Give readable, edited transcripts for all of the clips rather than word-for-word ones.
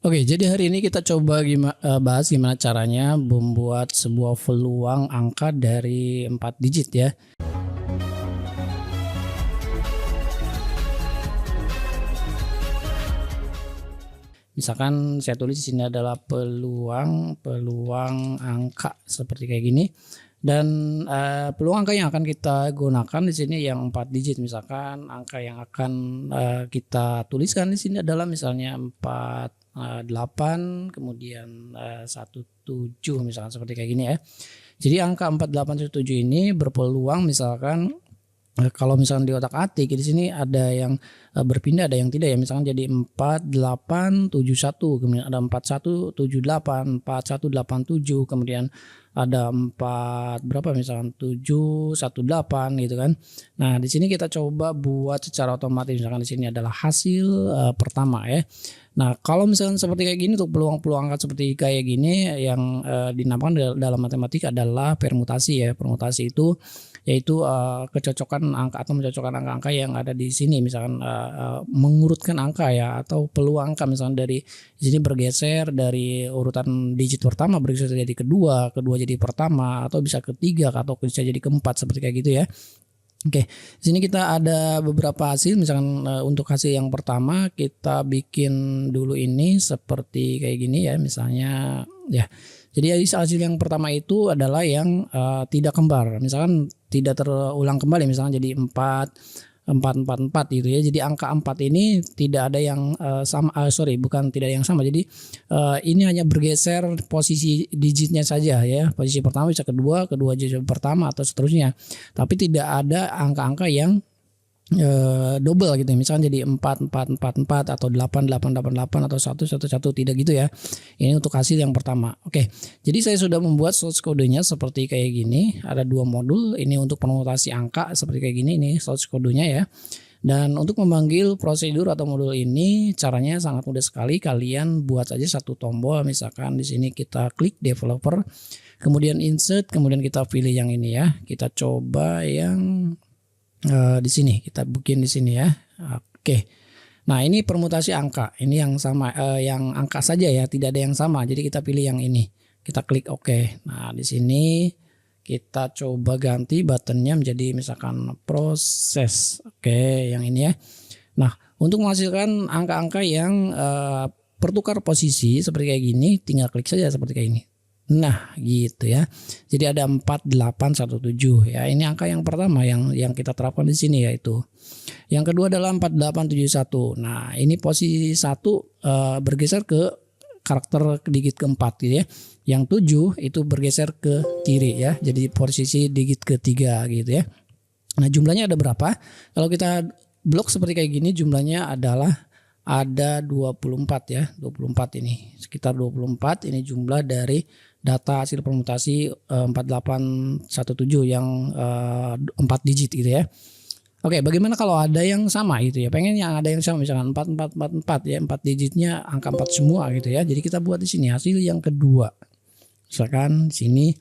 Oke, jadi hari ini kita coba bahas gimana caranya membuat sebuah peluang angka dari 4 digit ya. Misalkan saya tulis di sini adalah peluang angka seperti kayak gini. Dan peluang angka yang akan kita gunakan di sini yang 4 digit. Misalkan angka yang akan kita tuliskan di sini adalah misalnya 48 kemudian 17 misalkan seperti kayak gini ya. Jadi angka 4817 ini berpeluang misalkan kalau misalkan di otak-atik di sini ada yang berpindah, ada yang tidak ya. Misalkan jadi 4871, kemudian ada 4178, 4187, kemudian ada 4 berapa misalkan 718 gitu kan. Nah, di sini kita coba buat secara otomatis. Misalkan di sini adalah hasil pertama ya. Nah, kalau misalkan seperti kayak gini untuk peluang-peluang angka seperti kayak gini yang dinamakan dalam matematika adalah permutasi ya. Permutasi itu yaitu kecocokan angka atau mencocokkan angka-angka yang ada di sini, misalkan mengurutkan angka ya, atau peluang angka misalkan dari sini bergeser dari urutan digit pertama bergeser jadi kedua jadi pertama, atau bisa ketiga atau bisa jadi keempat seperti kayak gitu ya. Oke, di sini kita ada beberapa hasil. Misalkan untuk hasil yang pertama kita bikin dulu ini seperti kayak gini ya, misalnya ya. Jadi hasil yang pertama itu adalah yang tidak kembar. Misalkan tidak terulang kembali, misalnya jadi 4 gitu ya. Jadi angka 4 ini tidak ada yang sama, bukan tidak ada yang sama. Jadi ini hanya bergeser posisi digitnya saja ya. Posisi pertama bisa kedua jadi pertama atau seterusnya. Tapi tidak ada angka-angka yang double gitu ya. Misalnya jadi 4 atau 8 atau 1 tidak gitu ya. Ini untuk hasil yang pertama. Oke. Jadi saya sudah membuat source kodenya seperti kayak gini. Ada 2 modul. Ini untuk permutasi angka seperti kayak gini, ini source kodenya ya. Dan untuk memanggil prosedur atau modul ini caranya sangat mudah sekali. Kalian buat saja satu tombol. Misalkan di sini kita klik developer, kemudian insert, kemudian kita pilih yang ini ya. Kita coba yang di sini, kita bikin di sini ya. Oke. Nah, ini permutasi angka. Ini yang sama, yang angka saja ya, tidak ada yang sama. Jadi kita pilih yang ini. Kita klik oke. Nah, di sini kita coba ganti buttonnya menjadi misalkan proses. Oke, yang ini ya. Nah, untuk menghasilkan angka-angka yang pertukar posisi seperti kayak gini, tinggal klik saja seperti kayak ini. Nah, gitu ya. Jadi ada 4817 ya. Ini angka yang pertama yang kita terapkan di sini yaitu. Yang kedua adalah 4871. Nah, ini posisi 1 bergeser ke karakter digit keempat gitu ya. Yang 7 itu bergeser ke kiri ya. Jadi posisi digit ketiga gitu ya. Nah, jumlahnya ada berapa? Kalau kita blok seperti kayak gini, jumlahnya adalah ada 24 ya. 24 ini. Sekitar 24 ini jumlah dari data hasil permutasi 4817 yang 4 digit gitu ya. Oke, bagaimana kalau ada yang sama gitu ya? Pengen yang ada yang sama, misalkan 4444 ya, 4 digitnya angka 4 semua gitu ya. Jadi kita buat di sini hasil yang kedua. Misalkan sini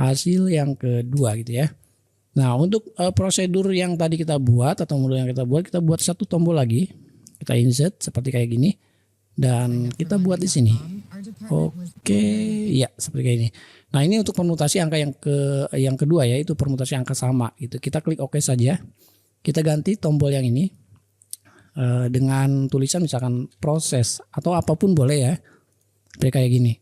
hasil yang kedua gitu ya. Nah, untuk prosedur yang tadi kita buat atau modul yang kita buat satu tombol lagi. Kita insert seperti kayak gini dan kita buat di sini. Oke, ya seperti kayak ini. Nah, ini untuk permutasi angka yang kedua ya, itu permutasi angka sama gitu. Kita klik oke saja. Kita ganti tombol yang ini dengan tulisan misalkan proses atau apapun boleh ya. Seperti kayak gini.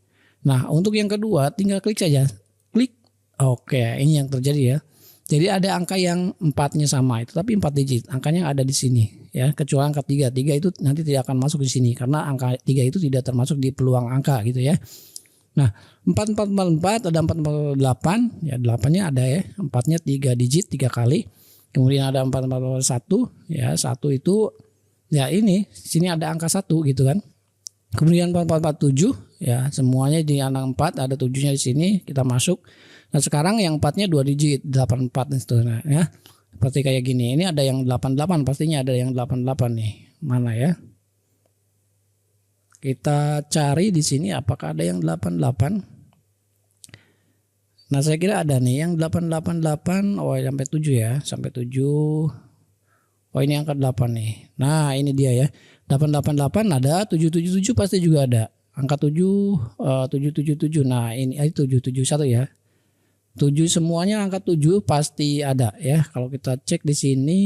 Nah, untuk yang kedua tinggal klik saja. Klik. Oke, ini yang terjadi ya. Jadi ada angka yang 4-nya sama itu, tapi 4 digit. Angkanya ada di sini ya, kecuali angka 3. 3 itu nanti tidak akan masuk di sini karena angka 3 itu tidak termasuk di peluang angka gitu ya. Nah, 4444 ada 448 ya, 8-nya ada ya. 4-nya 3 digit 3 kali. Kemudian ada 4441 ya, 1 itu ya ini, sini ada angka 1 gitu kan. Kemudian 4447 ya, semuanya di angka 4, ada 7-nya di sini, kita masuk. Nah, sekarang yang 4-nya 2 digit 84 dan seterusnya ya. Seperti kayak gini. Ini ada yang 88, pastinya ada yang 88 nih. Mana ya? Kita cari di sini apakah ada yang 88. Nah, saya kira ada nih yang 888. Oh, sampai 7 ya, sampai 7. Oh, ini angka 8 nih. Nah, ini dia ya. 888 ada, 777 pasti juga ada. angka 777. Nah, ini 771 ya. 7 semuanya angka 7 pasti ada ya. Kalau kita cek di sini,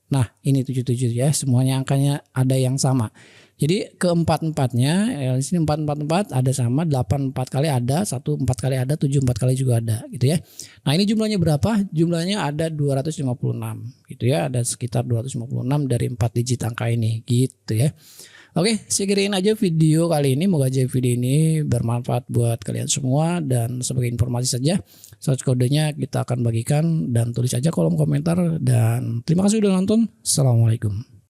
nah ini 77 ya, semuanya angkanya ada yang sama. Jadi keempat-empatnya ya, di sini 444 ada sama, 84 kali ada, 14 kali ada, 74 kali juga ada gitu ya. Nah, ini jumlahnya berapa? Jumlahnya ada 256 gitu ya, ada sekitar 256 dari 4 digit angka ini gitu ya. Oke, segerain aja video kali ini. Moga aja video ini bermanfaat buat kalian semua, dan sebagai informasi saja, source kodenya kita akan bagikan, dan tulis aja kolom komentar. Dan terima kasih udah nonton. Assalamualaikum.